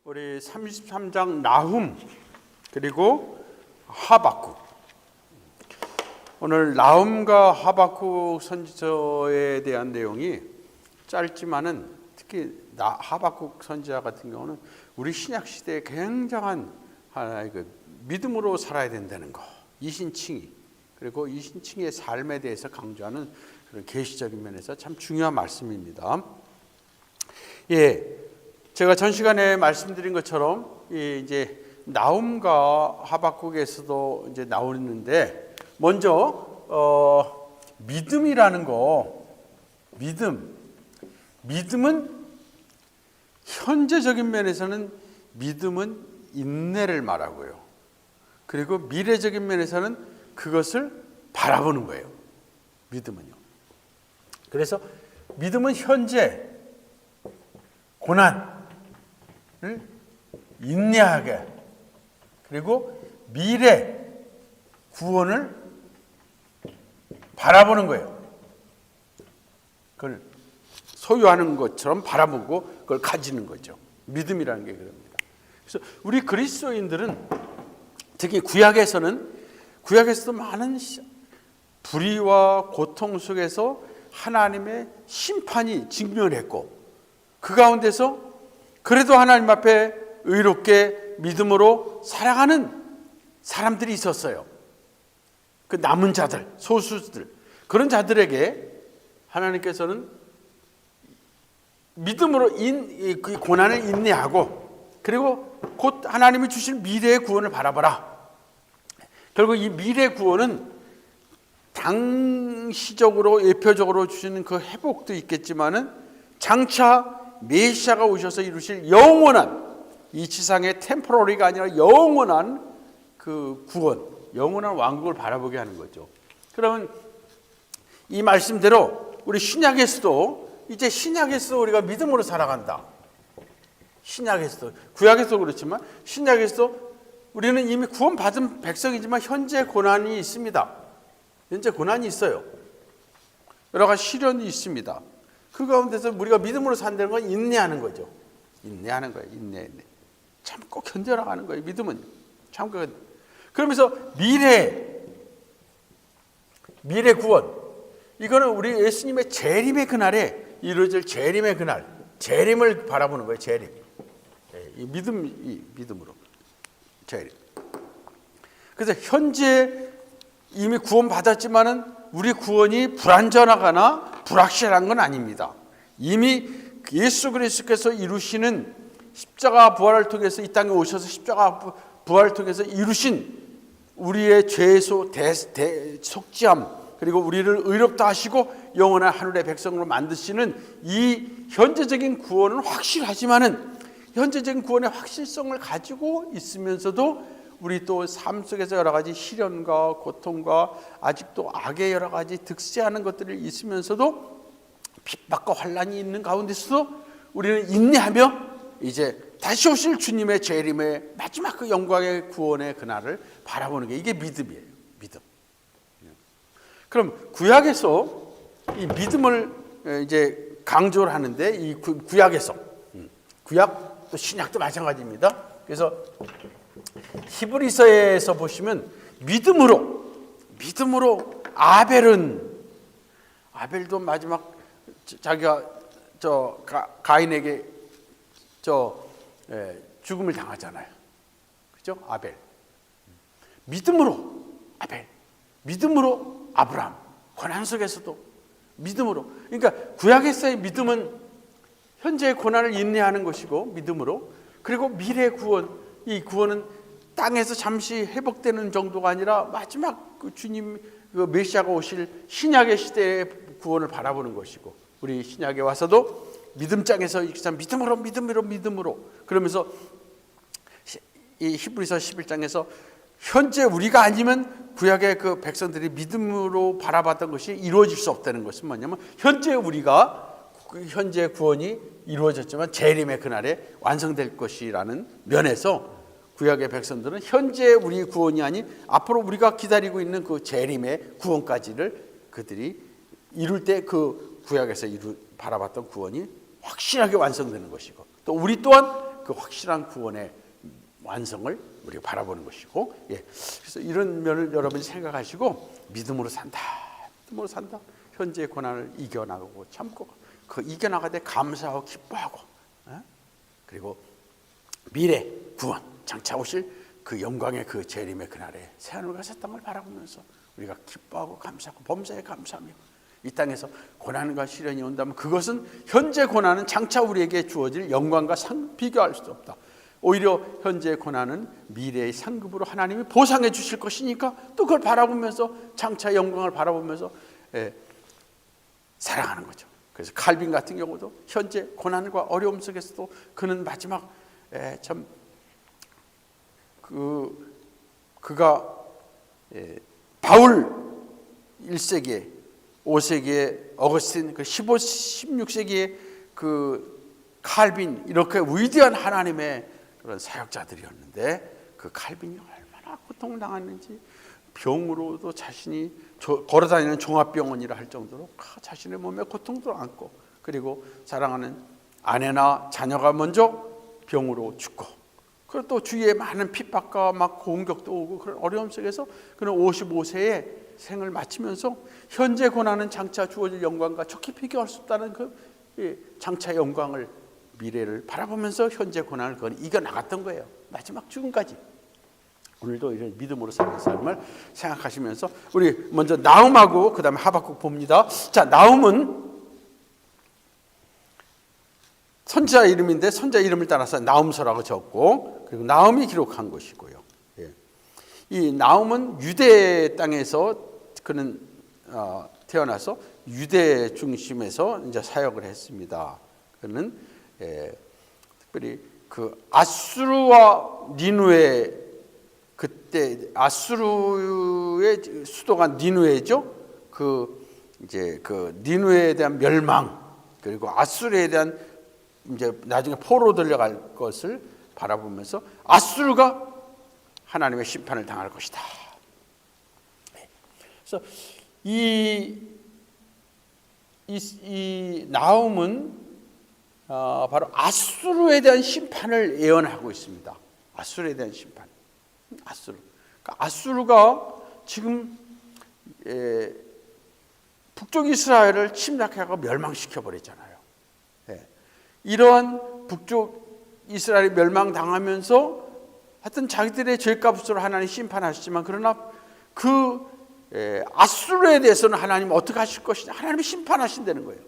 우리 33장 나훔 그리고 하박국. 오늘 나훔과 하박국 선지서에 대한 내용이 짧지만은 특히 하박국 선지자 같은 경우는 우리 신약 시대에 굉장한 하나의 그 믿음으로 살아야 된다는 거, 이신칭의, 그리고 이신칭의 삶에 대해서 강조하는 그런 계시적인 면에서 참 중요한 말씀입니다. 제가 전 시간에 말씀드린 것처럼 이제 나훔과 하박국에서도 이제 나오는데, 먼저 믿음이라는 거, 믿음은 현재적인 면에서는 믿음은 인내를 말하고요. 그리고 미래적인 면에서는 그것을 바라보는 거예요. 믿음은요. 그래서 믿음은 현재 고난을 인내하게, 그리고 미래 구원을 바라보는 거예요. 그걸 소유하는 것처럼 바라보고 그걸 가지는 거죠. 믿음이라는 게 그럽니다. 그래서 우리 그리스도인들은 특히 구약에서도 많은 불의와 고통 속에서 하나님의 심판이 직면을 했고, 그 가운데서 그래도 하나님 앞에 의롭게 믿음으로 살아가는 사람들이 있었어요. 그 남은 자들, 소수들, 그런 자들에게 하나님께서는 믿음으로 그 고난을 인내하고, 그리고 곧 하나님이 주실 미래의 구원을 바라보라. 결국 이 미래 구원은 당시적으로 예표적으로 주시는 그 회복도 있겠지만은 장차 메시아가 오셔서 이루실 영원한, 이 지상의 템포러리가 아니라 영원한 그 구원, 영원한 왕국을 바라보게 하는 거죠. 그러면 이 말씀대로 우리 신약에서도, 이제 신약에서 우리가 믿음으로 살아간다. 신약에서도, 구약에서도 그렇지만 신약에서도 우리는 이미 구원받은 백성이지만 현재 고난이 있습니다. 현재 고난이 있어요. 여러 가지 시련이 있습니다. 그 가운데서 우리가 믿음으로 산다는 건 인내하는 거죠. 인내하는 거예요. 인내. 참고 견뎌나가는 거예요. 믿음은 참고. 그러면서 미래 구원, 이거는 우리 예수님의 재림의 그날에 이루어질 재림의 그날, 재림을 바라보는 거예요. 재림. 이 믿음으로 재림. 그래서 현재 이미 구원 받았지만은 우리 구원이 불완전하거나 불확실한 건 아닙니다. 이미 예수 그리스도께서 이루시는 십자가 부활을 통해서 이 땅에 오셔서 십자가 부활을 통해서 이루신 우리의 죄소 속죄함, 그리고 우리를 의롭다 하시고 영원한 하늘의 백성으로 만드시는 이 현재적인 구원은 확실하지만은, 현재적인 구원의 확실성을 가지고 있으면서도 우리 또 삶 속에서 여러 가지 시련과 고통과 아직도 악의 여러 가지 득세하는 것들이 있으면서도, 핍박과 환난이 있는 가운데서도 우리는 인내하며 이제 다시 오실 주님의 재림의 마지막 그 영광의 구원의 그날을 바라보는 게, 이게 믿음이에요. 믿음. 그럼 구약에서 이 믿음을 이제 강조를 하는데, 이 구약에서, 구약 또 신약도 마찬가지입니다. 그래서 히브리서에서 보시면 믿음으로 아벨도 마지막 자기가 가인에게 죽음을 당하잖아요. 그죠? 아벨. 믿음으로 아브라함. 고난 속에서도 믿음으로. 그러니까 구약에서의 믿음은 현재의 고난을 인내하는 것이고, 믿음으로. 그리고 미래 구원, 이 구원은 땅에서 잠시 회복되는 정도가 아니라 마지막 그 주님, 그 메시아가 오실 신약의 시대의 구원을 바라보는 것이고, 우리 신약에 와서도 믿음장에서 믿음으로 그러면서 이 히브리서 11장에서 현재 우리가 아니면 구약의 그 백성들이 믿음으로 바라봤던 것이 이루어질 수 없다는 것은 뭐냐면, 현재 우리가 현재 구원이 이루어졌지만 재림의 그날에 완성될 것이라는 면에서 구약의 백성들은 현재 우리 구원이 아닌 앞으로 우리가 기다리고 있는 그 재림의 구원까지를 그들이 이룰 때 그 구약에서 바라봤던 구원이 확실하게 완성되는 것이고, 또 우리 또한 그 확실한 구원의 완성을 우리가 바라보는 것이고, 그래서 이런 면을 여러분이 생각하시고 믿음으로 산다, 믿음으로 산다. 현재의 고난을 이겨나가고 참고 그 이겨나가되 감사하고 기뻐하고, 그리고 미래 구원 장차 오실 그 영광의 그 재림의 그날에 새하늘과 새 땅을 바라보면서 우리가 기뻐하고 감사하고 범사에 감사하며 이 땅에서 고난과 시련이 온다면 그것은 현재 고난은 장차 우리에게 주어질 영광과 비교할 수 없다. 오히려 현재의 고난은 미래의 상급으로 하나님이 보상해 주실 것이니까 또 그걸 바라보면서 장차 영광을 바라보면서 살아가는 거죠. 그래서 칼빈 같은 경우도 현재 고난과 어려움 속에서도 그는 마지막 참 그가 바울 1세기에 5세기에 어거스틴, 그 15, 16세기에 그 칼빈, 이렇게 위대한 하나님의 그런 사역자들이었는데 그 칼빈이 얼마나 고통을 당했는지, 병으로도 자신이 걸어다니는 종합병원이라 할 정도로 자신의 몸에 고통도 안고, 그리고 사랑하는 아내나 자녀가 먼저 병으로 죽고, 그리고 또 주위에 많은 핍박과 막 공격도 오고 그런 어려움 속에서 그는 55세에 생을 마치면서 현재 고난은 장차 주어질 영광과 좋게 비교할 수 없다는 그 장차 영광을, 미래를 바라보면서 현재 고난을 그건 이겨나갔던 거예요. 마지막 죽음까지. 오늘도 이런 믿음으로 사는 삶을 생각하시면서 우리 먼저 나훔하고 그 다음에 하박국 봅니다. 자, 나훔은 선지자 이름인데 선지자 이름을 따라서 나훔서라고 적고, 그리고 나훔이 기록한 것이고요. 이 나훔은 유대 땅에서 그는 태어나서 유대 중심에서 이제 사역을 했습니다. 그는 특별히 그 아수르와 니누에, 그때 아수르의 수도가 니누에죠. 그 이제 그 니누에 대한 멸망, 그리고 아수르에 대한 이제 나중에 포로 들려갈 것을 바라보면서 아수르가 하나님의 심판을 당할 것이다. 그래서 이 나훔은 바로 아수르에 대한 심판을 예언하고 있습니다. 아수르에 대한 심판. 그러니까 아수르가 지금 북쪽 이스라엘을 침략하고 멸망시켜 버렸잖아요. 이러한 북쪽 이스라엘이 멸망당하면서 하여튼 자기들의 죄값으로 하나님 심판하시지만, 그러나 그 아수르에 대해서는 하나님 어떻게 하실 것이냐, 하나님이 심판하신다는 거예요.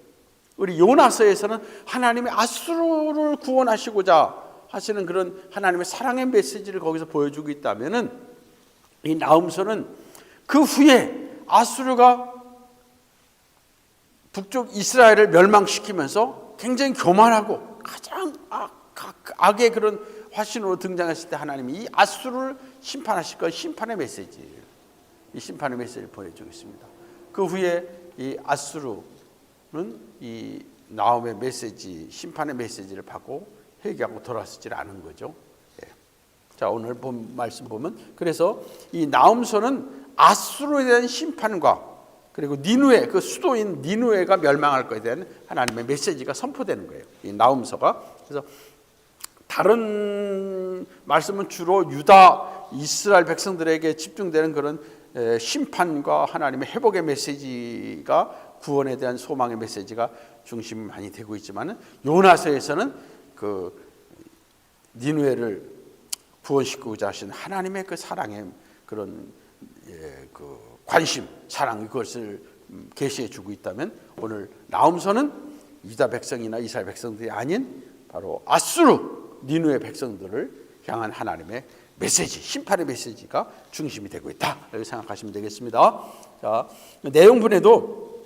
우리 요나서에서는 하나님이 아수르를 구원하시고자 하시는 그런 하나님의 사랑의 메시지를 거기서 보여주고 있다면은, 이 나훔서는 그 후에 아수르가 북쪽 이스라엘을 멸망시키면서 굉장히 교만하고 가장 악의 그런 화신으로 등장했을 때 하나님이 이 아수르를 심판하실 것, 심판의 메시지예요. 이 심판의 메시지를 보내주고 있습니다. 그 후에 이 아수르는 이 나훔의 메시지, 심판의 메시지를 받고 회개하고 돌아서질 않은 거죠. 자, 오늘 본 말씀 보면, 그래서 이 나훔서는 아수르에 대한 심판과 그리고 니누에, 그 수도인 니누에가 멸망할 것에 대한 하나님의 메시지가 선포되는 거예요. 이 나훔서가. 그래서 다른 말씀은 주로 유다, 이스라엘 백성들에게 집중되는 그런 심판과 하나님의 회복의 메시지가, 구원에 대한 소망의 메시지가 중심이 많이 되고 있지만은, 요나서에서는 그 니누에를 구원시키고자 하신 하나님의 그 사랑의 그런 그 관심, 사랑, 이것을 계시해 주고 있다면, 오늘 나훔서는 유다 백성이나 이스라엘 백성들이 아닌 바로 아수르, 니누의 백성들을 향한 하나님의 메시지, 심판의 메시지가 중심이 되고 있다, 이렇게 생각하시면 되겠습니다. 자, 내용분에도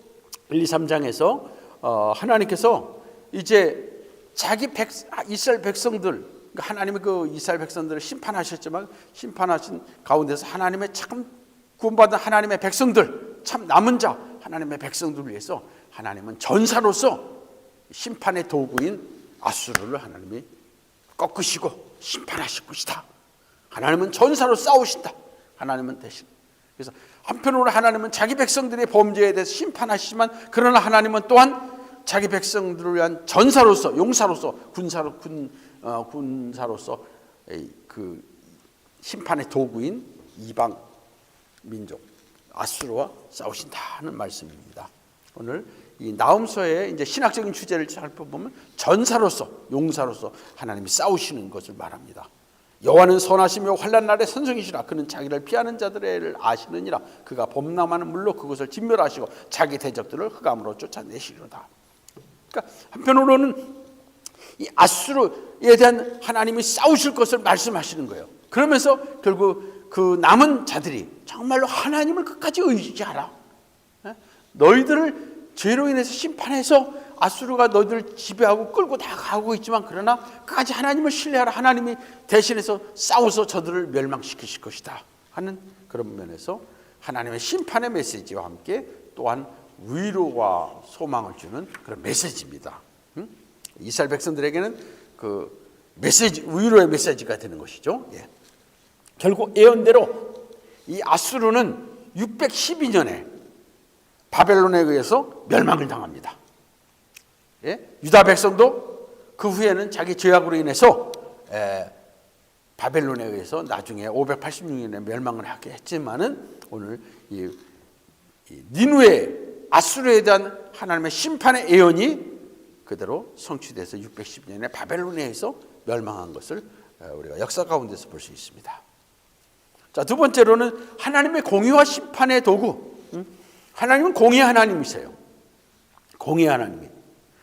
1, 2, 3장에서 하나님께서 이제 자기 이스라엘 백성들, 하나님의 그 이스라엘 백성들을 심판하셨지만, 심판하신 가운데서 하나님의 참 구원받은 하나님의 백성들, 참 남은 자 하나님의 백성들을 위해서 하나님은 전사로서 심판의 도구인 아수르를 하나님이 꺾으시고 심판하실 것이다. 하나님은 전사로 싸우신다. 하나님은 대신. 그래서 한편으로 하나님은 자기 백성들의 범죄에 대해서 심판하시지만, 그러나 하나님은 또한 자기 백성들을 위한 전사로서, 용사로서, 군사로 군사로서 그 심판의 도구인 이방 민족 아수르와 싸우신다는 말씀입니다. 오늘 이 나훔서의 이제 신학적인 주제를 살펴보면 전사로서, 용사로서 하나님이 싸우시는 것을 말합니다. 여호와는 선하시며 환난 날에 선성이시라. 그는 자기를 피하는 자들의 애를 아시느니라. 그가 범람하는 물로 그것을 진멸하시고 자기 대적들을 흑암으로 쫓아내시리로다. 그러니까 한편으로는 이 아수르에 대한 하나님이 싸우실 것을 말씀하시는 거예요. 그러면서 결국 그 남은 자들이 정말로 하나님을 끝까지 의지하라. 너희들을 죄로 인해서 심판해서 아수르가 너희들을 지배하고 끌고 나가고 있지만 그러나 끝까지 하나님을 신뢰하라. 하나님이 대신해서 싸워서 저들을 멸망시키실 것이다 하는 그런 면에서 하나님의 심판의 메시지와 함께 또한 위로와 소망을 주는 그런 메시지입니다. 이스라엘 백성들에게는 그 메시지, 위로의 메시지가 되는 것이죠. 예. 결국 예언대로 이 아수르는 612년에 바벨론에 의해서 멸망을 당합니다. 예? 유다 백성도 그 후에는 자기 죄악으로 인해서 바벨론에 의해서 나중에 586년에 멸망을 하게 했지만은 오늘 이 니누의 아수르에 대한 하나님의 심판의 예언이 그대로 성취돼서 610년에 바벨론에 의해서 멸망한 것을 우리가 역사 가운데서 볼 수 있습니다. 자, 두 번째로는 하나님의 공의와 심판의 도구. 하나님은 공의의 하나님이세요. 공의의 하나님이.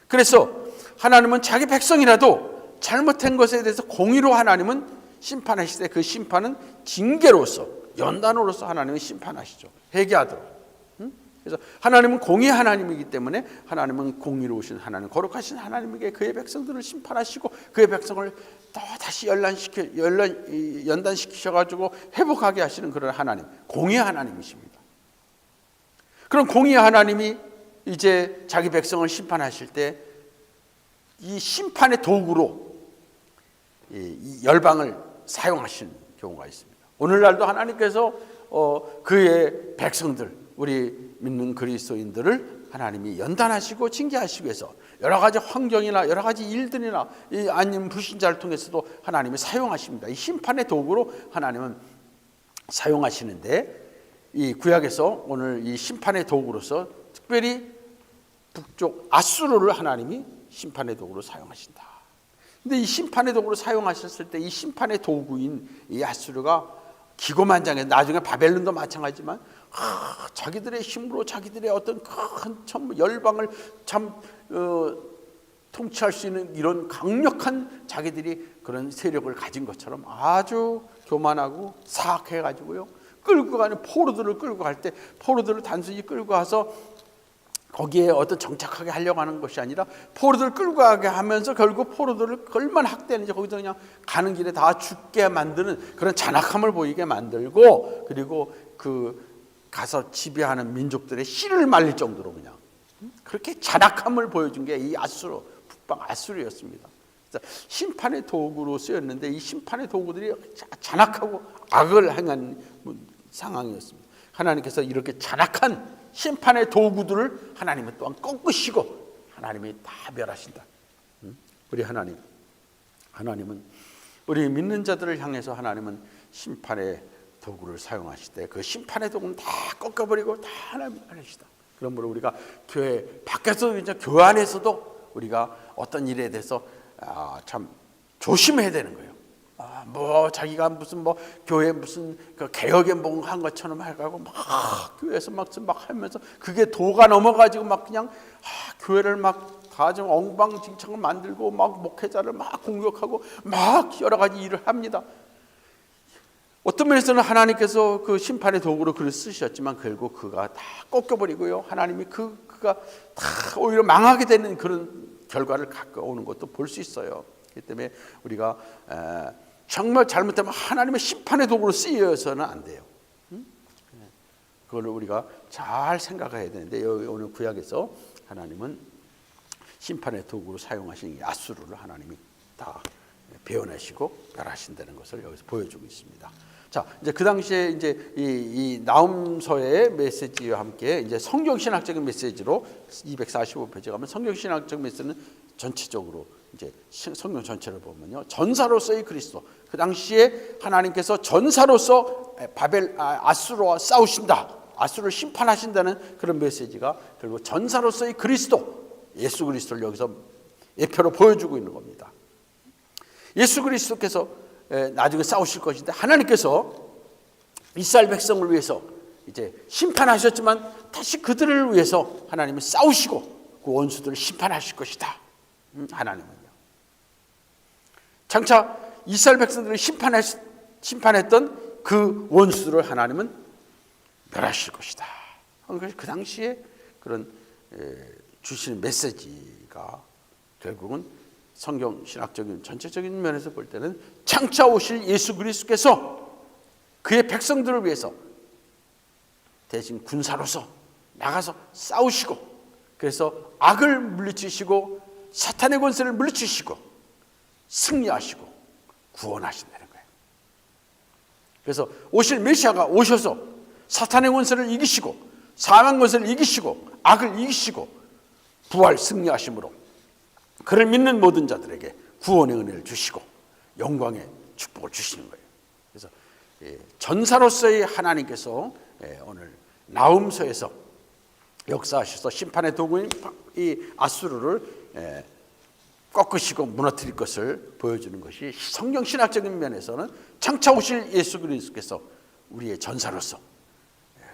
그래서 하나님은 자기 백성이라도 잘못한 것에 대해서 공의로 하나님은 심판하시되 그 심판은 징계로서 연단으로서 하나님은 심판하시죠. 회개하도록. 그래서 하나님은 공의의 하나님이기 때문에 하나님은 공의로우신 하나님, 거룩하신 하나님에게 그의 백성들을 심판하시고 그의 백성을 또 다시 연단시키셔가지고 회복하게 하시는 그런 하나님, 공의의 하나님이십니다. 그런 공의의 하나님이 이제 자기 백성을 심판하실 때 이 심판의 도구로 이 열방을 사용하시는 경우가 있습니다. 오늘날도 하나님께서 그의 백성들, 우리 믿는 그리스도인들을 하나님이 연단하시고 징계하시기 위해서 여러 가지 환경이나 여러 가지 일들이나 아니면 불신자를 통해서도 하나님이 사용하십니다. 이 심판의 도구로 하나님은 사용하시는데 이 구약에서 오늘 이 심판의 도구로서 특별히 북쪽 아수르를 하나님이 심판의 도구로 사용하신다. 근데 이 심판의 도구로 사용하셨을 때 이 심판의 도구인 이 아수르가 기고만장해서 나중에 바벨론도 마찬가지지만 자기들의 힘으로 자기들의 어떤 큰 열방을 통치할 수 있는 이런 강력한 자기들이 그런 세력을 가진 것처럼 아주 교만하고 사악해가지고요. 끌고 가는 포로들을 끌고 갈 때 포로들을 단순히 끌고 가서 거기에 어떤 정착하게 하려고 하는 것이 아니라 포로들을 끌고 가게 하면서 결국 포로들을 얼마나 학대하는지 거기서 그냥 가는 길에 다 죽게 만드는 그런 잔악함을 보이게 만들고 그리고 그 가서 지배하는 민족들의 씨를 말릴 정도로 그냥 그렇게 잔악함을 보여준 게 이 아수르, 북방 아수르였습니다. 심판의 도구로 쓰였는데 이 심판의 도구들이 잔악하고 악을 행한 상황이었습니다. 하나님께서 이렇게 잔악한 심판의 도구들을 하나님은 또한 꺾으시고 하나님이 다 멸하신다. 우리 하나님은 우리 믿는 자들을 향해서 하나님은 심판의 도구를 사용하실 때 그 심판의 도구는 다 꺾어버리고 다 하나님 하시다. 그러므로 우리가 교회 밖에서 이제 교회 안에서도 우리가 어떤 일에 대해서 참 조심해야 되는 거예요. 뭐 자기가 무슨 뭐 교회 무슨 그 개혁에 뭔한 것처럼 해가고 막 교회에서 막 하면서 그게 도가 넘어가지고 막 그냥 교회를 막 다 좀 엉망진창을 만들고 막 목회자를 막 공격하고 막 여러 가지 일을 합니다. 어떤 면에서는 하나님께서 그 심판의 도구로 그를 쓰셨지만 결국 그가 다 꺾여버리고요. 하나님이 그가 다 오히려 망하게 되는 그런 결과를 가까워오는 것도 볼 수 있어요. 그렇기 때문에 우리가 정말 잘못하면 하나님의 심판의 도구로 쓰여서는 안 돼요. 그걸 우리가 잘 생각해야 되는데 여기 오늘 구약에서 하나님은 심판의 도구로 사용하신 이 아수르를 하나님이 다 베어내시고 멸하신다는 것을 여기서 보여주고 있습니다. 자, 이제 그 당시에 이제 이 나훔서의 메시지와 함께 이제 성경신학적인 메시지로 245페이지 가면 성경신학적 메시지는 전체적으로 이제 성경 전체를 보면요, 전사로서의 그리스도. 그 당시에 하나님께서 전사로서 아수르와 싸우신다, 아수르를 심판하신다는 그런 메시지가 결국 전사로서의 그리스도, 예수 그리스도를 여기서 예표로 보여주고 있는 겁니다. 예수 그리스도께서 나중에 싸우실 것인데, 하나님께서 이스라엘 백성을 위해서 이제 심판하셨지만 다시 그들을 위해서 하나님은 싸우시고 그 원수들을 심판하실 것이다. 하나님은요. 장차 이스라엘 백성들을 심판했던 그 원수들을 하나님은 멸하실 것이다. 그 당시에 그런 주시는 메시지가 결국은 성경 신학적인 전체적인 면에서 볼 때는 장차 오실 예수 그리스도께서 그의 백성들을 위해서 대신 군사로서 나가서 싸우시고, 그래서 악을 물리치시고 사탄의 권세를 물리치시고 승리하시고 구원하신다는 거예요. 그래서 오실 메시아가 오셔서 사탄의 권세를 이기시고 사망 권세를 이기시고 악을 이기시고 부활 승리하심으로 그를 믿는 모든 자들에게 구원의 은혜를 주시고 영광의 축복을 주시는 거예요. 그래서 전사로서의 하나님께서 오늘 나훔서에서 역사하셔서 심판의 도구인 이 아수르를 꺾으시고 무너뜨릴 것을 보여주는 것이 성경신학적인 면에서는 장차 오실 예수 그리스도께서 우리의 전사로서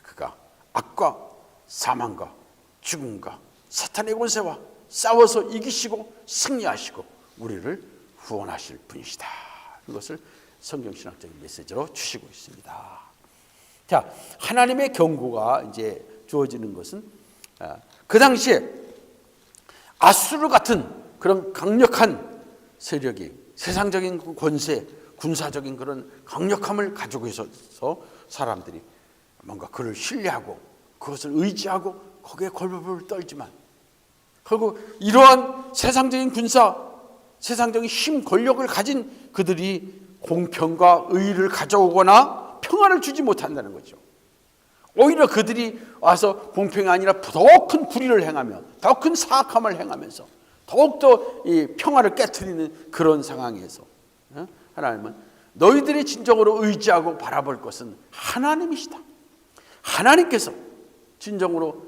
그가 악과 사망과 죽음과 사탄의 권세와 싸워서 이기시고 승리하시고 우리를 구원하실 분이시다. 이것을 성경신학적인 메시지로 주시고 있습니다. 자, 하나님의 경고가 이제 주어지는 것은 그 당시에 아수르 같은 그런 강력한 세력이 세상적인 권세, 군사적인 그런 강력함을 가지고 있어서 사람들이 뭔가 그를 신뢰하고 그것을 의지하고 거기에 골법을 떨지만, 결국 이러한 세상적인 군사, 세상적인 힘, 권력을 가진 그들이 공평과 의의를 가져오거나 평화를 주지 못한다는 거죠. 오히려 그들이 와서 공평이 아니라 더 큰 불의를 행하며 더 큰 사악함을 행하면서 더욱더 이 평화를 깨트리는 그런 상황에서 하나님은 너희들이 진정으로 의지하고 바라볼 것은 하나님이시다. 하나님께서 진정으로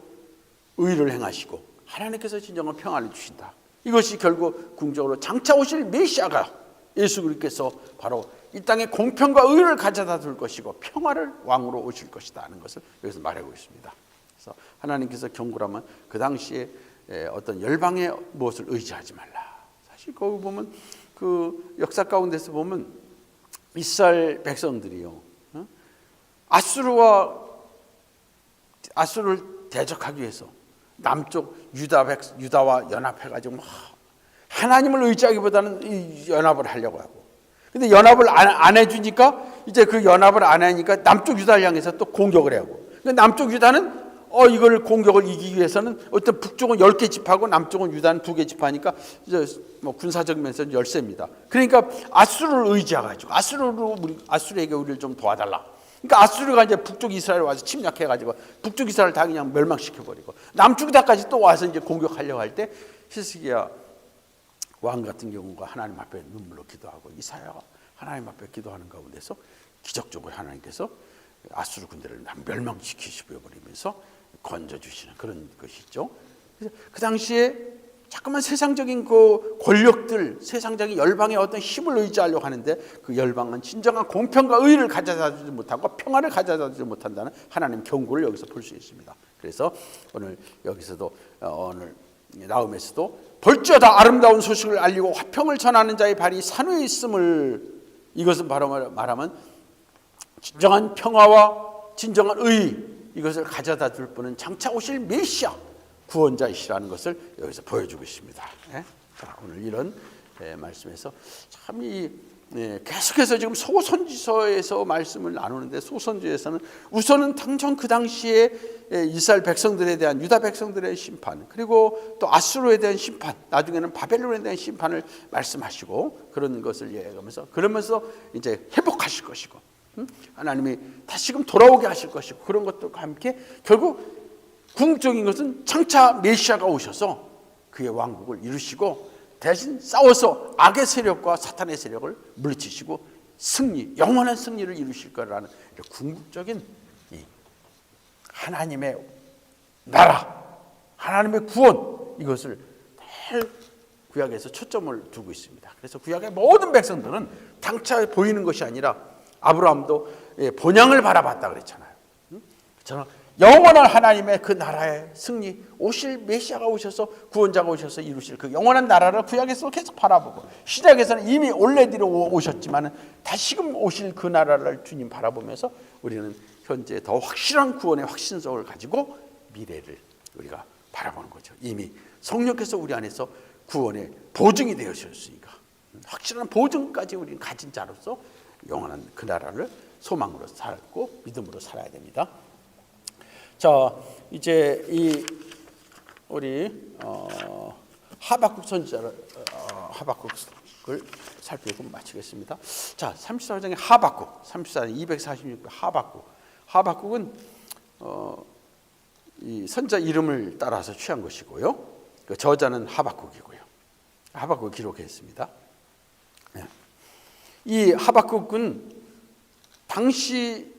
의를 행하시고 하나님께서 진정한 평안을 주신다. 이것이 결국 궁극적으로 장차 오실 메시아가 예수 그리스도께서 바로 이 땅에 공평과 의를 가져다 줄 것이고 평화를 왕으로 오실 것이다 하는 것을 여기서 말하고 있습니다. 그래서 하나님께서 경고하면 그 당시에 어떤 열방의 무엇을 의지하지 말라. 사실 거기 보면 그 역사 가운데서 보면 이스라엘 백성들이요, 아수르를 대적하기 위해서 남쪽 유다와 연합해가지고 하나님을 의지하기보다는 이 연합을 하려고 하고, 근데 연합을 안 해주니까 이제 그 연합을 안 하니까 남쪽 유다를 향해서 또 공격을 하고, 근데 남쪽 유다는 이걸 공격을 이기기 위해서는 어떤 북쪽은 10개 집하고 남쪽은 유다는 2개 집하니까 이제 뭐 군사적 면에서 열세입니다. 그러니까 아수르를 의지해가지고 아수르에게 우리를 좀 도와달라. 그러니까 아수르가 이제 북쪽 이스라엘 와서 침략해가지고 북쪽 이스라엘 다 그냥 멸망시켜버리고 남쪽 유다까지 또 와서 이제 공격하려고 할 때 히스기야 왕 같은 경우가 하나님 앞에 눈물로 기도하고 이사야가 하나님 앞에 기도하는 가운데서 기적적으로 하나님께서 아수르 군대를 멸망시키시버리면서 건져주시는 그런 것이 있죠. 그래서 그 당시에 자꾸만 세상적인 그 권력들, 세상적인 열방의 어떤 힘을 의지하려고 하는데 그 열방은 진정한 공평과 의의를 가져다 주지 못하고 평화를 가져다 주지 못한다는 하나님 경고를 여기서 볼 수 있습니다. 그래서 오늘 여기서도 오늘 나움에서도 벌저다 아름다운 소식을 알리고 화평을 전하는 자의 발이 산위에 있음을, 이것은 바로 말하면 진정한 평화와 진정한 의의, 이것을 가져다 줄 분은 장차 오실 메시아 구원자이시라는 것을 여기서 보여주고 있습니다. 자, 오늘 이런 말씀에서 참이 계속해서 지금 소선지서에서 말씀을 나누는데, 소선지에서는 우선은 당장 그 당시에 이스라엘 백성들에 대한, 유다 백성들의 심판, 그리고 또 아수르에 대한 심판, 나중에는 바벨론에 대한 심판을 말씀하시고 그런 것을 얘기하면서, 그러면서 이제 회복하실 것이고 하나님이 다시금 돌아오게 하실 것이고, 그런 것들과 함께 결국 궁극적인 것은 장차 메시아가 오셔서 그의 왕국을 이루시고 대신 싸워서 악의 세력과 사탄의 세력을 물리치시고 승리, 영원한 승리를 이루실 거라는 궁극적인 이 하나님의 나라, 하나님의 구원, 이것을 늘 구약에서 초점을 두고 있습니다. 그래서 구약의 모든 백성들은 당차 보이는 것이 아니라, 아브라함도 본향을 바라봤다 그랬잖아요. 저는 영원한 하나님의 그 나라의 승리, 오실 메시아가 오셔서, 구원자가 오셔서 이루실 그 영원한 나라를 구약에서 계속 바라보고, 시작에서는 이미 올레디로 오셨지만 다시금 오실 그 나라를 주님 바라보면서 우리는 현재 더 확실한 구원의 확신성을 가지고 미래를 우리가 바라보는 거죠. 이미 성령께서 우리 안에서 구원의 보증이 되어주셨으니까 확실한 보증까지 우리는 가진 자로서 영원한 그 나라를 소망으로 살고 믿음으로 살아야 됩니다. 자, 이제 이 우리 하박국 선지자를 하박국을 살피고 마치겠습니다. 자, 34장의 하박국, 34장 246편 하박국은 이 선자 이름을 따라서 취한 것이고요. 그 저자는 하박국이고요. 하박국을 기록했습니다. 이 하박국은 당시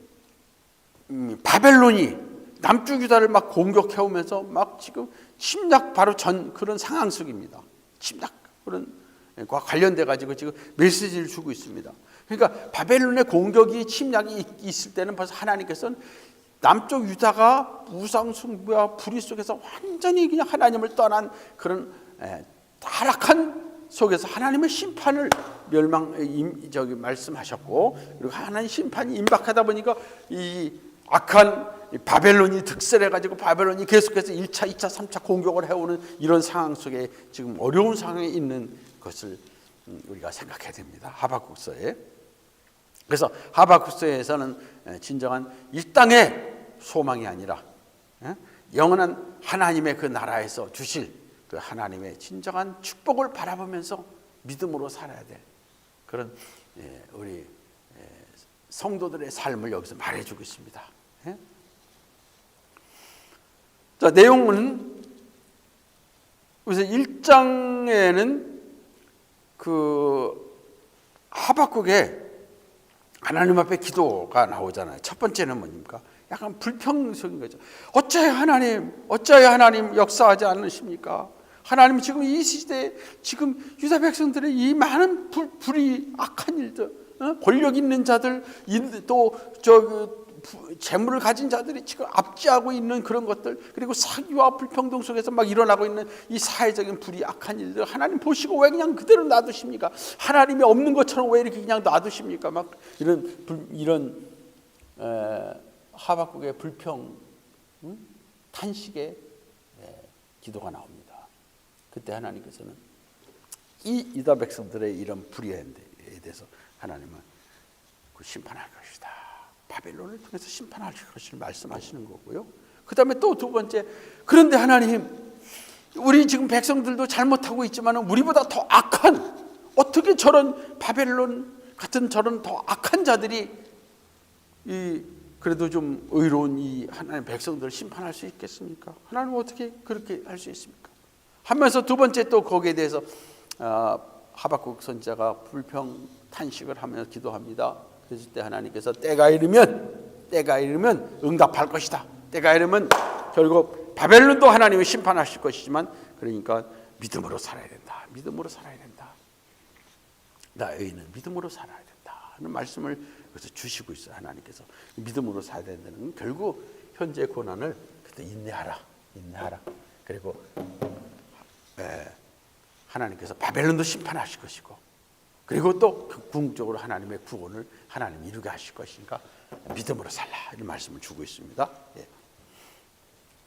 바벨론이 남쪽 유다를 막 공격해 오면서 막 지금 침략 바로 전 그런 상황 속입니다. 침략 그런 과 관련돼 가지고 지금 메시지를 주고 있습니다. 그러니까 바벨론의 공격이 침략이 있을 때는 벌써 하나님께서는 남쪽 유다가 우상 숭배와 불의 속에서 완전히 그냥 하나님을 떠난 그런 타락한 속에서 하나님의 심판을 말씀하셨고, 그리고 하나님 심판이 임박하다 보니까 이 악한 바벨론이 득세해가지고 바벨론이 계속해서 1차, 2차, 3차 공격을 해오는 이런 상황 속에 지금 어려운 상황에 있는 것을 우리가 생각해야 됩니다. 하박국서에. 그래서 하박국서에서는 진정한 이 땅의 소망이 아니라 영원한 하나님의 그 나라에서 주실 그 하나님의 진정한 축복을 바라보면서 믿음으로 살아야 될 그런 우리 성도들의 삶을 여기서 말해주고 있습니다. 자, 내용은 우선 1장에는 그 하박국의 하나님 앞에 기도가 나오잖아요. 첫 번째는 뭡니까? 약간 불평적인 거죠. 어찌하여 하나님 역사하지 않으십니까? 하나님 지금 이 시대에 지금 유다 백성들의 이 많은 불이 악한 일들, 권력 있는 자들, 또 재물을 가진 자들이 지금 압제하고 있는 그런 것들, 그리고 사기와 불평등 속에서 막 일어나고 있는 이 사회적인 불이 악한 일들, 하나님 보시고 왜 그냥 그대로 놔두십니까? 하나님이 없는 것처럼 왜 이렇게 그냥 놔두십니까? 막 이런 하박국의 불평, 탄식의 기도가 나옵니다. 그때 하나님께서는 이 유다 백성들의 이런 불의에 대해서 하나님은 그 심판할 것이다. 바벨론을 통해서 심판할 것을 말씀하시는 거고요. 그 다음에 또 두 번째, 그런데 하나님, 우리 지금 백성들도 잘못하고 있지만 우리보다 더 악한, 어떻게 저런 바벨론 같은 저런 더 악한 자들이 그래도 좀 의로운 이 하나님 백성들을 심판할 수 있겠습니까? 하나님은 어떻게 그렇게 할 수 있습니까? 하면서 두 번째 또 거기에 대해서 하박국 선지자가 불평 탄식을 하면서 기도합니다. 그랬을 때 하나님께서 때가 이르면 응답할 것이다. 때가 이르면 결국 바벨론도 하나님이 심판하실 것이지만, 그러니까 믿음으로 살아야 된다. 믿음으로 살아야 된다. 나의 의인은 믿음으로 살아야 된다 하는 말씀을 그래서 주시고 있어요. 하나님께서 믿음으로 살아야 된다는, 결국 현재 고난을 그때 인내하라. 그리고 하나님께서 바벨론도 심판하실 것이고, 그리고 또 궁극적으로 하나님의 구원을 하나님 이루게 하실 것이니까 믿음으로 살라, 이런 말씀을 주고 있습니다.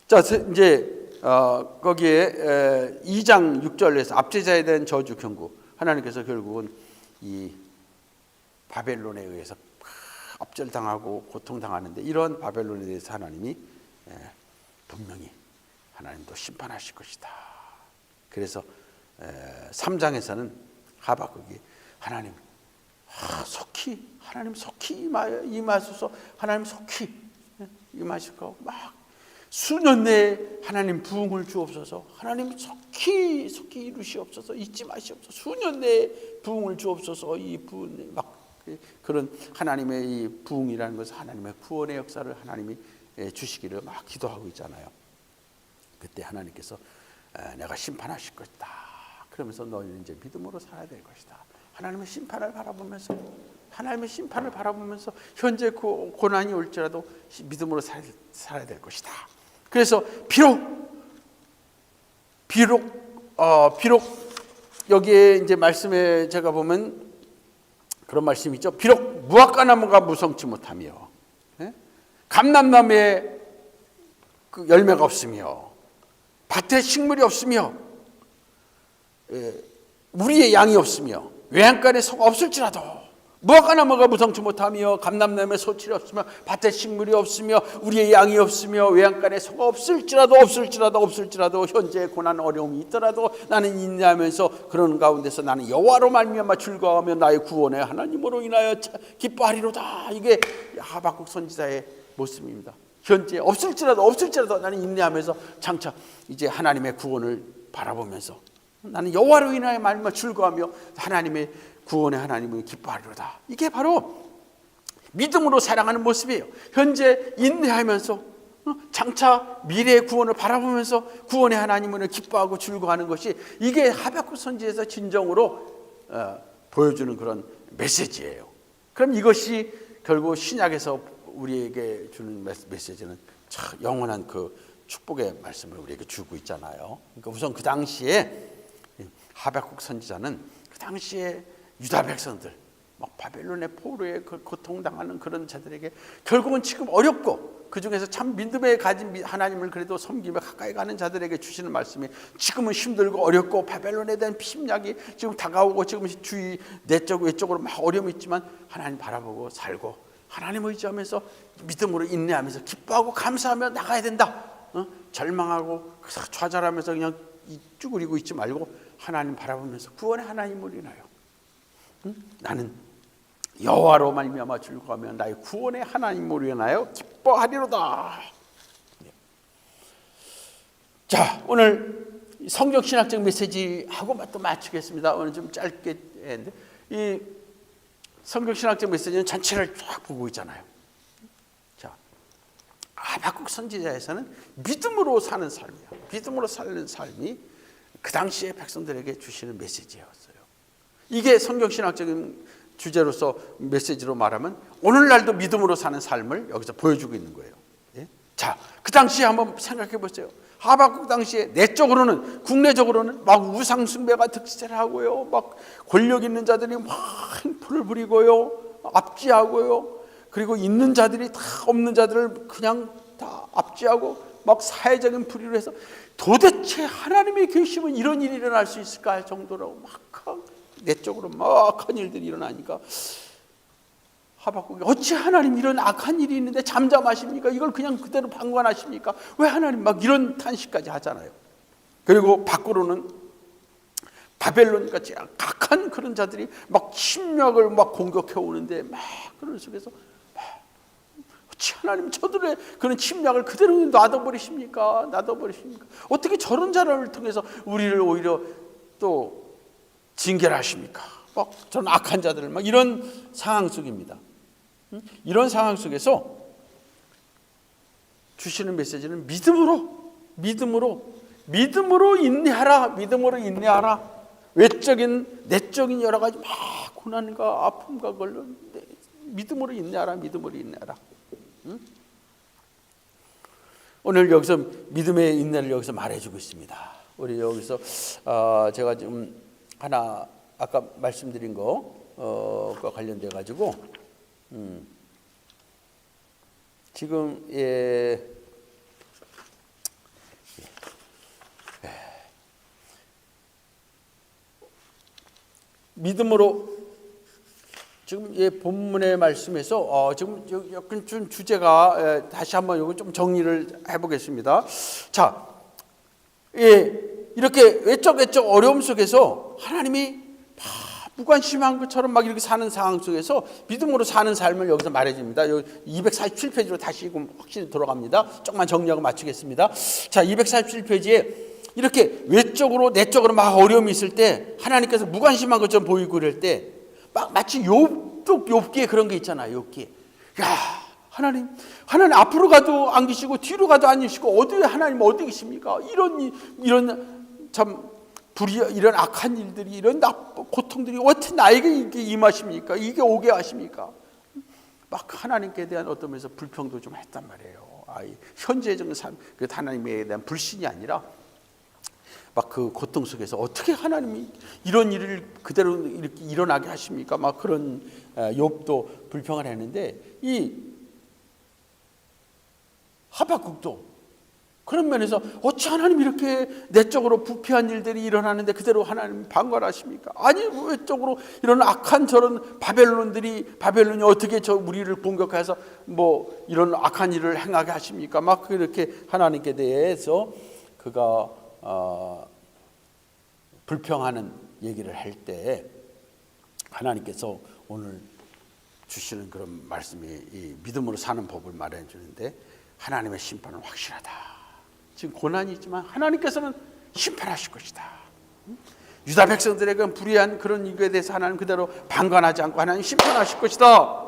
자, 이제 거기에 2장 6절에서 압제자에 대한 저주 경고, 하나님께서 결국은 이 바벨론에 의해서 압절당하고 고통당하는데 이런 바벨론에 대해서 하나님이 분명히 하나님도 심판하실 것이다. 그래서 3장에서는 하박국이 하나님 속히 하나님 속히 임하소서, 하나님 속히 임하시고 막 수년 내에 하나님 부흥을 주옵소서, 하나님 속히 이루시옵소서, 잊지 마시옵소서, 수년 내에 부흥을 주옵소서. 이 부흥 막 그런 하나님의 이 부흥이라는 것은 하나님의 구원의 역사를 하나님이 주시기를 막 기도하고 있잖아요. 그때 하나님께서 내가 심판하실 것이다. 그러면서 너희는 이제 믿음으로 살아야 될 것이다. 하나님의 심판을 바라보면서 현재 그 고난이 올지라도 믿음으로 살아야 될 것이다. 그래서 비록 여기에 이제 말씀에 제가 보면 그런 말씀이 있죠. 비록 무화과나무가 무성치 못하며 감람나무에 그 열매가 없으며 밭에 식물이 없으며 우리의 양이 없으며 외양간에 소가 없을지라도, 무화과나무가 무성치 못하며 감람나무에 소출이 없으며 밭에 식물이 없으며 우리의 양이 없으며 외양간에 소가 없을지라도 현재 고난 어려움이 있더라도 나는 인내하면서 그런 가운데서 나는 여호와로 말미암아 즐거워하며 나의 구원의 하나님으로 인하여 기뻐하리로다. 이게 하박국 선지자의 모습입니다. 현재 없을지라도 나는 인내하면서 장차 이제 하나님의 구원을 바라보면서 나는 여호와로 인하여 말미암아 즐거워하며 하나님의 구원의 하나님을 기뻐하리로다. 이게 바로 믿음으로 살아가는 모습이에요. 현재 인내하면서 장차 미래의 구원을 바라보면서 구원의 하나님을 기뻐하고 즐거워하는 것이, 이게 하박국 선지에서 진정으로 보여주는 그런 메시지예요. 그럼 이것이 결국 신약에서 우리에게 주는 메시지는 참 영원한 그 축복의 말씀을 우리에게 주고 있잖아요. 그러니까 우선 그 당시에 하박국 선지자는 그 당시에 유다 백성들, 막 바벨론의 포로에 고통당하는 그런 자들에게 결국은 지금 어렵고 그 중에서 참 믿음에 가진 하나님을 그래도 섬기며 가까이 가는 자들에게 주시는 말씀이, 지금은 힘들고 어렵고 바벨론에 대한 침략이 지금 다가오고 지금 주위 내적 외적으로 막 어려움이 있지만 하나님 바라보고 살고 하나님 의지하면서 믿음으로 인내하면서 기뻐하고 감사하며 나가야 된다. 절망하고 좌절하면서 그냥 쭈그리고 있지 말고 하나님 바라보면서 구원의 하나님을 인하여 나는 여호와로 말미암아 즐거워하며 나의 구원의 하나님으로 인하여 기뻐하리로다. 자, 오늘 성경신학적 메시지하고 또 마치겠습니다. 오늘 좀 짧게 했는데 이 성경신학적 메시지는 전체를 쫙 보고 있잖아요. 자, 하박국 선지자에서는 믿음으로 사는 삶이야. 믿음으로 사는 삶이 그 당시에 백성들에게 주시는 메시지였어요. 이게 성경신학적인 주제로서 메시지로 말하면 오늘날도 믿음으로 사는 삶을 여기서 보여주고 있는 거예요. 예? 자, 그 당시에 한번 생각해 보세요. 하박국 당시에 내적으로는, 국내적으로는 막 우상숭배가 득세를 하고요, 막 권력 있는 자들이 막 행포를 부리고요, 압제하고요, 그리고 있는 자들이 다 없는 자들을 그냥 다 압제하고 막 사회적인 불의를 해서 도대체 하나님의 계시면 이런 일이 일어날 수 있을까 할 정도로 막 내적으로 막 악한 일들이 일어나니까 하박국이 어찌 하나님 이런 악한 일이 있는데 잠잠하십니까? 이걸 그냥 그대로 방관하십니까? 왜 하나님 막 이런 탄식까지 하잖아요. 그리고 밖으로는 바벨론같이 악한 그런 자들이 막 침략을 막 공격해 오는데 막 그런 속에서 어찌 하나님 저들의 그런 침략을 그대로 놔둬버리십니까? 어떻게 저런 자를 통해서 우리를 오히려 또 징계하십니까? 막 저런 악한 자들을 막 이런 상황 속입니다. 이런 상황 속에서 주시는 메시지는 믿음으로 인내하라. 외적인 내적인 여러 가지 막 고난과 아픔과 걸렸는데 믿음으로 인내하라. 오늘 여기서 믿음의 인내를 여기서 말해주고 있습니다. 우리 여기서 제가 좀 하나 아까 말씀드린 거과 관련돼 가지고 지금 믿음으로 지금 본문의 말씀에서 지금 약간 좀 주제가 다시 한번 이거 좀 정리를 해보겠습니다. 자, 이렇게 외적 어려움 속에서 하나님이 무관심한 것처럼 막 이렇게 사는 상황 속에서 믿음으로 사는 삶을 여기서 말해줍니다. 247페이지로 다시 확실히 돌아갑니다. 조금만 정리하고 마치겠습니다. 자, 247페이지에 이렇게 외적으로 내적으로 막 어려움이 있을 때 하나님께서 무관심한 것처럼 보이고 그럴 때 막 마치 욥기에 그런 게 있잖아요. 욥기에 하나님 앞으로 가도 안 계시고 뒤로 가도 안 계시고 하나님 어디 계십니까? 이런 참 이런 악한 일들이 이런 고통들이 어떻게 나에게 이게 임하십니까? 이게 오게 하십니까? 막 하나님께 대한 어떤 면에서 불평도 좀 했단 말이에요. 현재적인 삶, 하나님에 대한 불신이 아니라 막 그 고통 속에서 어떻게 하나님이 이런 일을 그대로 이렇게 일어나게 하십니까? 막 그런 욥도 불평을 했는데 이 하박국도 그런 면에서 어찌 하나님 이렇게 내적으로 부패한 일들이 일어나는데 그대로 하나님 방관하십니까? 아니 외적으로 이런 악한 저런 바벨론이 어떻게 우리를 공격해서 뭐 이런 악한 일을 행하게 하십니까? 막 그렇게 하나님께 대해서 그가 불평하는 얘기를 할 때 하나님께서 오늘 주시는 그런 말씀이 이 믿음으로 사는 법을 말해 주는데 하나님의 심판은 확실하다. 지금 고난이 있지만 하나님께서는 심판하실 것이다. 유다 백성들에게 불의한 그런 일에 대해서 하나님 그대로 방관하지 않고 하나님 심판하실 것이다.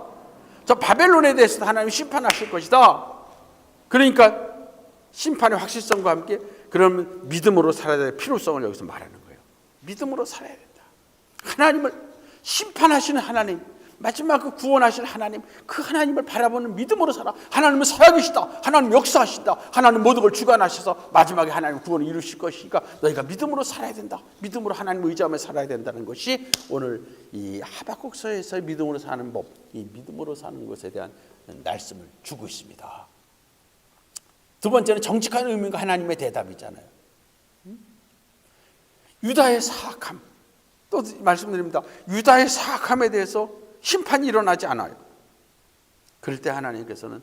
저 바벨론에 대해서도 하나님 심판하실 것이다. 그러니까 심판의 확실성과 함께 그러면 믿음으로 살아야 될 필요성을 여기서 말하는 거예요. 믿음으로 살아야 된다. 하나님을 심판하시는 하나님, 마지막 그 구원하실 하나님, 그 하나님을 바라보는 믿음으로 살아. 하나님은 살아계시다. 하나님 역사하신다. 하나님 모든 걸 주관하셔서 마지막에 하나님 구원을 이루실 것이니까 너희가 믿음으로 살아야 된다. 믿음으로 하나님을 의지하며 살아야 된다는 것이 오늘 이 하박국서에서 믿음으로 사는 법, 이 믿음으로 사는 것에 대한 말씀을 주고 있습니다. 두 번째는 정직한 의문과 하나님의 대답이잖아요. 유다의 사악함, 또 말씀드립니다. 유다의 사악함에 대해서 심판이 일어나지 않아요. 그럴 때 하나님께서는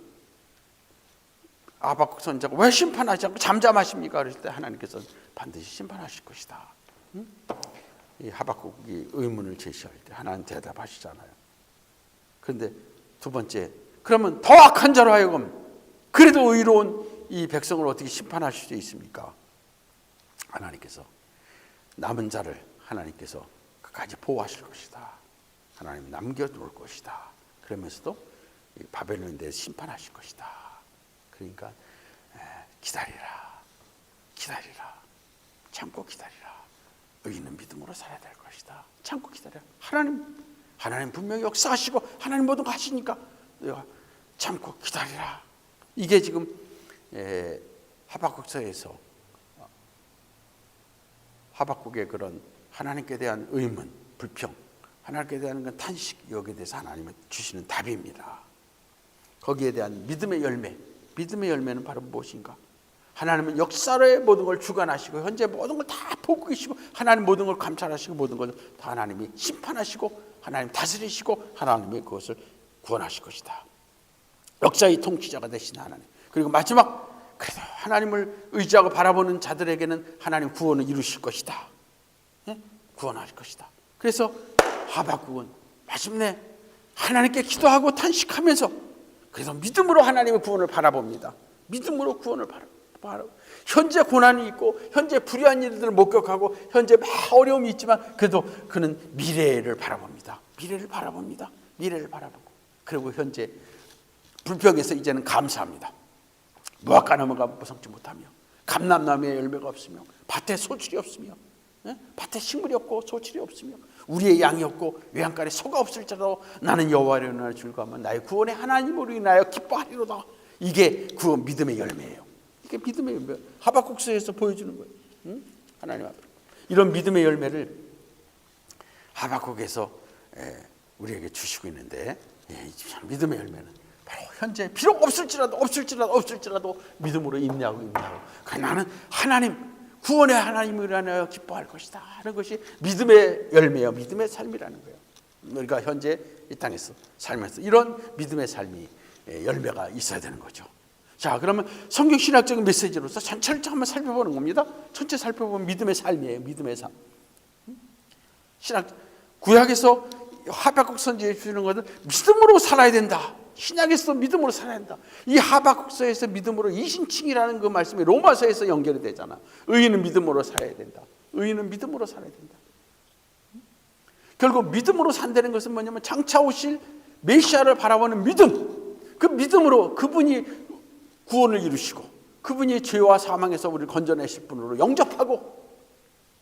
하박국 선지자가 왜 심판하지 않고 잠잠하십니까? 그럴 때 하나님께서는 반드시 심판하실 것이다. 이 하박국이 의문을 제시할 때 하나님 대답하시잖아요. 그런데 두 번째, 그러면 더 악한 자로 하여금 그래도 의로운 이 백성을 어떻게 심판하실 수 있습니까? 하나님께서 남은 자를 하나님께서 끝까지 보호하실 것이다. 하나님 남겨놓을 것이다. 그러면서도 바벨론에 대해서 심판하실 것이다. 그러니까 기다리라. 참고 기다리라. 의인은 믿음으로 살아야 될 것이다. 참고 기다리라. 하나님 분명히 역사하시고 하나님 모든 거 하시니까 내가 참고 기다리라. 이게 지금 하박국서에서 하박국의 그런 하나님께 대한 의문, 불평, 하나님께 대한 건 탄식, 여기에 대해서 하나님은 주시는 답입니다. 거기에 대한 믿음의 열매는 바로 무엇인가? 하나님은 역사의 모든 걸 주관하시고 현재 모든 걸 다 보고 계시고 하나님 모든 걸 감찰하시고 모든 걸 다 하나님이 심판하시고 하나님 다스리시고 하나님이 그것을 구원하실 것이다. 역사의 통치자가 되신 하나님. 그리고 마지막 그래도 하나님을 의지하고 바라보는 자들에게는 하나님 구원을 이루실 것이다. 구원할 것이다. 그래서 하박국은 마침내 하나님께 기도하고 탄식하면서 그래서 믿음으로 하나님의 구원을 바라봅니다. 믿음으로 구원을 바라보. 현재 고난이 있고 현재 불의한 일들을 목격하고 현재 막 어려움이 있지만 그래도 그는 미래를 바라봅니다. 미래를 바라보고 그리고 현재 불평에서 이제는 감사합니다. 무화과나무가 무성치 못하며 감람나무에 열매가 없으며 밭에 소출이 없으며 밭에 식물이 없고 소출이 없으며 우리의 양이 없고 외양간에 소가 없을지라도 나는 여호와를 인하여 즐거워하며 나의 구원의 하나님으로 인하여 기뻐하리로다. 이게 그 믿음의 열매예요. 이게 믿음의 열매. 하박국서에서 보여주는 거예요. 하나님 앞에 이런 믿음의 열매를 하박국에서 우리에게 주시고 있는데 믿음의 열매는 바로 현재 비록 없을지라도 믿음으로 인내하고 나는 하나님 구원의 하나님을 인하여 기뻐할 것이다 하는 것이 믿음의 열매요, 믿음의 삶이라는 거예요. 우리가 현재 이 땅에서 살면서 이런 믿음의 삶이 열매가 있어야 되는 거죠. 자, 그러면 성경 신학적인 메시지로서 전체를 한번 살펴보는 겁니다. 전체 살펴보면 믿음의 삶이에요. 믿음의 삶. 신학 구약에서 하박국 선지에 주는 것은 믿음으로 살아야 된다. 신약에서 믿음으로 살아야 된다. 이 하박국서에서 믿음으로 이신칭이라는 그 말씀이 로마서에서 연결이 되잖아. 의인은 믿음으로 살아야 된다. 의인은 믿음으로 살아야 된다. 결국 믿음으로 산다는 것은 뭐냐면 장차 오실 메시아를 바라보는 믿음. 그 믿음으로 그분이 구원을 이루시고 그분이 죄와 사망에서 우리를 건져내실 분으로 영접하고,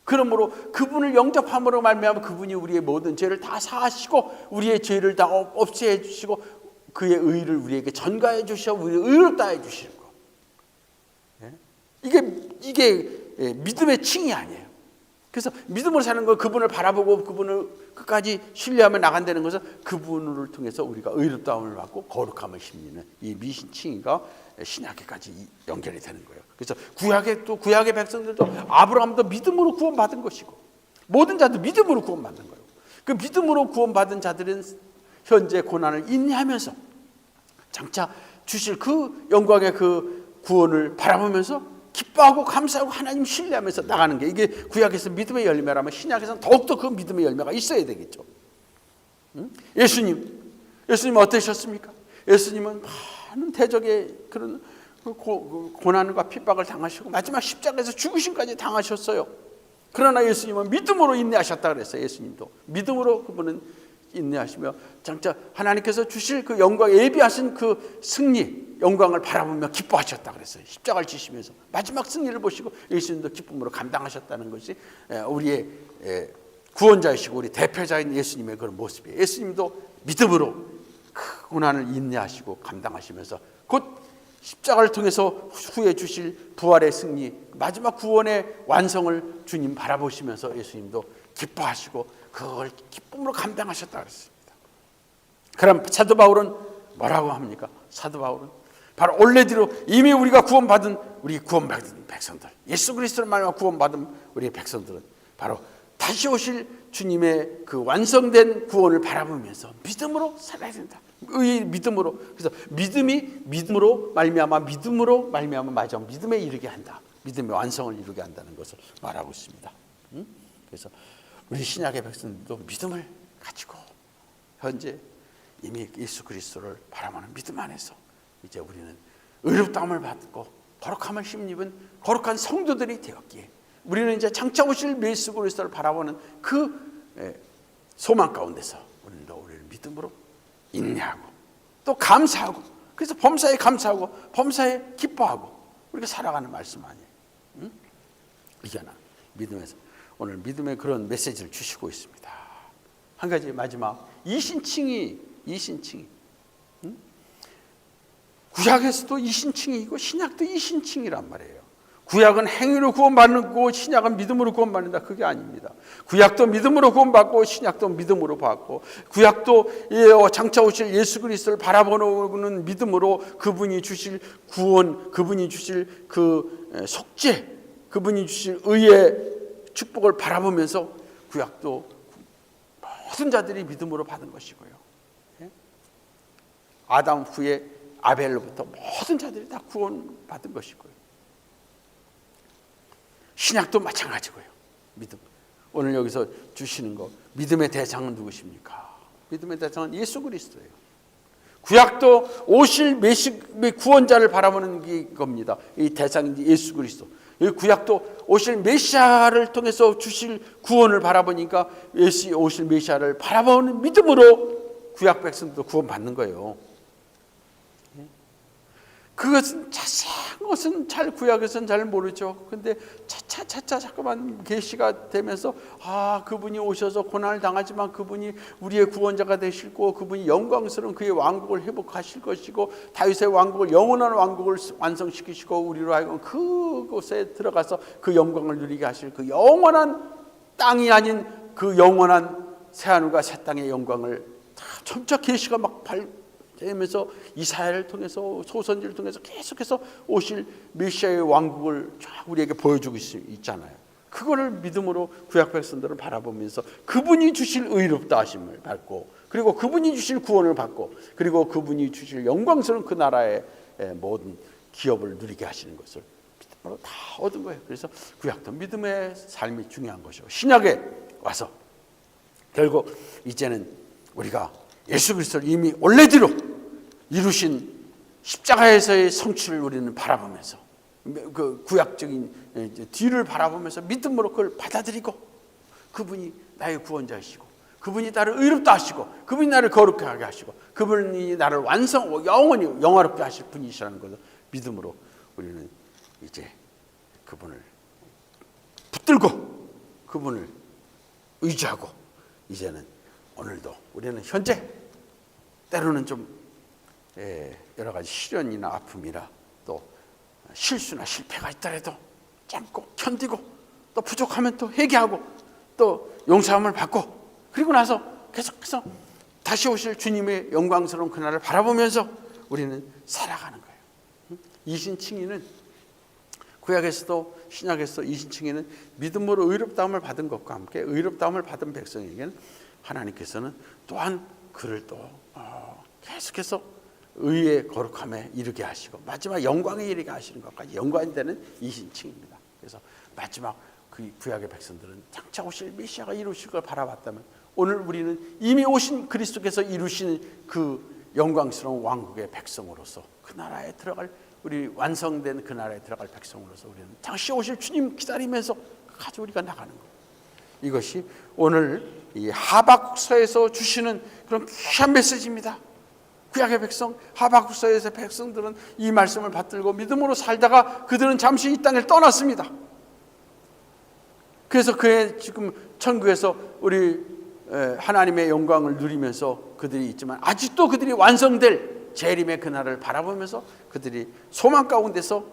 그러므로 그분을 영접함으로 말미암아 그분이 우리의 모든 죄를 다 사하시고 우리의 죄를 다 없애 주시고 그의 의를 우리에게 전가해 주셔 우리를 의롭다 해 주시는 거. 이게 믿음의 칭이 아니에요. 그래서 믿음으로 사는 거, 그분을 바라보고 그분을 끝까지 신뢰하며 나간다는 것은 그분을 통해서 우리가 의롭다움을 받고 거룩함을 심리는 이 미신칭이가 신약에까지 연결이 되는 거예요. 그래서 구약의 백성들도 아브라함도 믿음으로 구원받은 것이고 모든 자도 믿음으로 구원받는 거예요. 그 믿음으로 구원받은 자들은 현재 고난을 인내하면서 장차 주실 그 영광의 그 구원을 바라보면서 기뻐하고 감사하고 하나님 신뢰하면서 나가는 게, 이게 구약에서 믿음의 열매라면 신약에서는 더욱더 그 믿음의 열매가 있어야 되겠죠. 예수님 어떠셨습니까? 예수님은 많은 대적의 그런 고난과 핍박을 당하시고 마지막 십자가에서 죽으심까지 당하셨어요. 그러나 예수님은 믿음으로 인내하셨다 그랬어요. 예수님도 믿음으로 그분은 인내하시며 장차 하나님께서 주실 그 영광, 예비하신 그 승리 영광을 바라보며 기뻐하셨다 그랬어요. 십자가를 지시면서 마지막 승리를 보시고 예수님도 기쁨으로 감당하셨다는 것이 우리의 구원자이시고 우리 대표자인 예수님의 그런 모습이에요. 예수님도 믿음으로 그 고난을 인내하시고 감당하시면서 곧 십자가를 통해서 후에 주실 부활의 승리, 마지막 구원의 완성을 주님 바라보시면서 예수님도 기뻐하시고 그걸 기쁨으로 감당하셨다 그랬습니다. 그럼 사도 바울은 뭐라고 합니까? 사도 바울은 바로 원래대로 이미 우리가 구원받은 백성들, 예수 그리스도를 말하며 구원받은 우리의 백성들은 바로 다시 오실 주님의 그 완성된 구원을 바라보면서 믿음으로 살아야 된다. 믿음으로. 그래서 믿음으로 말미암아 마지막 믿음에 이르게 한다. 믿음의 완성을 이루게 한다는 것을 말하고 있습니다. 그래서 우리 신약의 백성들도 믿음을 가지고 현재 이미 예수 그리스도를 바라보는 믿음 안에서 이제 우리는 의롭다함을 받고 거룩함을 힘입은 거룩한 성도들이 되었기에 우리는 이제 장차 오실 예수 그리스도를 바라보는 그 소망 가운데서 우리를 믿음으로 인내하고 또 감사하고, 그래서 범사에 감사하고 범사에 기뻐하고 우리가 살아가는 말씀 아니에요. 이게 하나 믿음에서 오늘 믿음의 그런 메시지를 주시고 있습니다. 한 가지 마지막 이신칭이 구약에서도 이신칭이고 신약도 이신칭이란 말이에요. 구약은 행위로 구원받고 신약은 믿음으로 구원받는다. 그게 아닙니다. 구약도 믿음으로 구원받고 신약도 믿음으로 받고, 구약도 장차 오실 예수 그리스도를 바라보는 믿음으로 그분이 주실 구원, 그분이 주실 그 속죄, 그분이 주실 의의 축복을 바라보면서 구약도 모든 자들이 믿음으로 받은 것이고요. 아담 후에 아벨로부터 모든 자들이 다 구원받은 것이고요. 신약도 마찬가지고요. 믿음. 오늘 여기서 주시는 거, 믿음의 대상은 누구십니까? 믿음의 대상은 예수 그리스도예요. 구약도 오실 구원자를 바라보는 겁니다. 이 대상이 예수 그리스도. 이 구약도 오실 메시아를 통해서 주실 구원을 바라보니까 예수 오실 메시아를 바라보는 믿음으로 구약 백성도 구원받는 거예요. 그것은 자세한 것은 구약에서는 잘 모르죠. 근데 차차 자꾸만 계시가 되면서 그분이 오셔서 고난을 당하지만 그분이 우리의 구원자가 되시고 그분이 영광스러운 그의 왕국을 회복하실 것이고 다윗의 왕국을, 영원한 왕국을 완성시키시고 우리로 하여금 그곳에 들어가서 그 영광을 누리게 하실 그 영원한 땅이 아닌 그 영원한 새하늘과 새 땅의 영광을 점차 계시가 막 되면서 이사야를 통해서 소선지를 통해서 계속해서 오실 메시아의 왕국을 쫙 우리에게 보여주고 있잖아요. 그거를 믿음으로 구약 백성들을 바라보면서 그분이 주실 의롭다 하심을 받고, 그리고 그분이 주실 구원을 받고, 그리고 그분이 주실 영광스러운 그 나라의 모든 기업을 누리게 하시는 것을 믿음으로 다 얻은 거예요. 그래서 구약도 믿음의 삶이 중요한 것이고, 신약에 와서 결국 이제는 우리가 예수 그리스도를 이미 원래대로 이루신 십자가에서의 성취를 우리는 바라보면서, 그 구약적인 뒤를 바라보면서 믿음으로 그걸 받아들이고, 그분이 나의 구원자이시고, 그분이 나를 의롭다 하시고, 그분이 나를 거룩하게 하시고, 그분이 나를 영원히 영화롭게 하실 분이시라는 것을 믿음으로 우리는 이제 그분을 붙들고 그분을 의지하고, 이제는 오늘도 우리는 현재 때로는 좀 여러 가지 시련이나 아픔이나 또 실수나 실패가 있더라도 참고 견디고, 또 부족하면 또 회개하고, 또 용서함을 받고, 그리고 나서 계속해서 다시 오실 주님의 영광스러운 그날을 바라보면서 우리는 살아가는 거예요. 이신칭의는 구약에서도 신약에서도 이신칭의는 믿음으로 의롭다함을 받은 것과 함께 의롭다함을 받은 백성에게는 하나님께서는 또한 그를 또 계속해서 의의 거룩함에 이르게 하시고 마지막 영광에 이르게 하시는 것까지 연관이 되는 이신칭입니다. 그래서 마지막 그 구약의 백성들은 장차 오실 메시아가 이루실 걸 바라봤다면, 오늘 우리는 이미 오신 그리스도께서 이루신 그 영광스러운 왕국의 백성으로서 그 나라에 들어갈, 우리 완성된 그 나라에 들어갈 백성으로서 우리는 다시 오실 주님 기다리면서 가지고 우리가 나가는 거예요. 이것이 오늘 이 하박국서에서 주시는 그런 귀한 메시지입니다. 구약의 백성, 하박국서에서 백성들은 이 말씀을 받들고 믿음으로 살다가 그들은 잠시 이 땅을 떠났습니다. 그래서 그의 지금 천국에서 우리 하나님의 영광을 누리면서 그들이 있지만, 아직도 그들이 완성될 재림의 그날을 바라보면서 그들이 소망 가운데서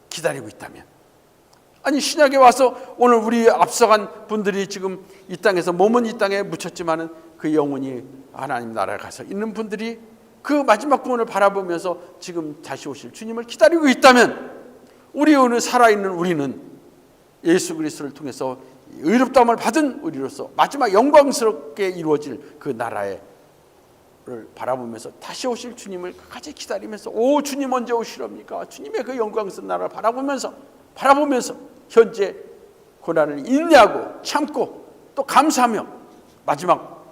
기다리고 있다면, 아니 신약에 와서 오늘 우리 앞서간 분들이 지금 이 땅에서 몸은 이 땅에 묻혔지만은 그 영혼이 하나님 나라에 가서 있는 분들이 그 마지막 구원을 바라보면서 지금 다시 오실 주님을 기다리고 있다면, 우리 오늘 살아있는 우리는 예수 그리스도를 통해서 의롭다함을 받은 우리로서 마지막 영광스럽게 이루어질 그 나라를 바라보면서 다시 오실 주님을 끝까지 기다리면서, 오 주님 언제 오시렵니까? 주님의 그 영광스러운 나라를 바라보면서 현재 고난을 인내하고 참고 또 감사하며, 마지막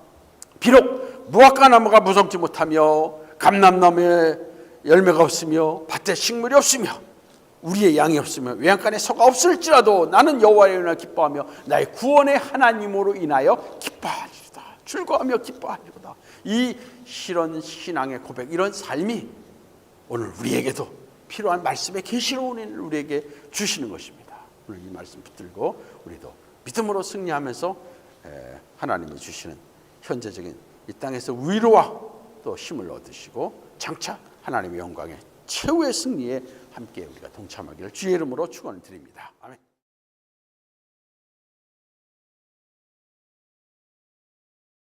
비록 무화과나무가 무성지 못하며 감람나무에 열매가 없으며 밭에 식물이 없으며 우리의 양이 없으며 외양간에 소가 없을지라도 나는 여호와의 은혜를 기뻐하며 나의 구원의 하나님으로 인하여 기뻐하리로다. 즐거워하며 기뻐하리로다. 이 이런 신앙의 고백, 이런 삶이 오늘 우리에게도 필요한 말씀의 계시로운 은혜를 우리에게 주시는 것입니다. 오늘 이 말씀 붙들고 우리도 믿음으로 승리하면서 하나님이 주시는 현재적인 이 땅에서 위로와 또 힘을 얻으시고 장차 하나님의 영광의 최후의 승리에 함께 우리가 동참하기를 주의 이름으로 축원을 드립니다. 아멘.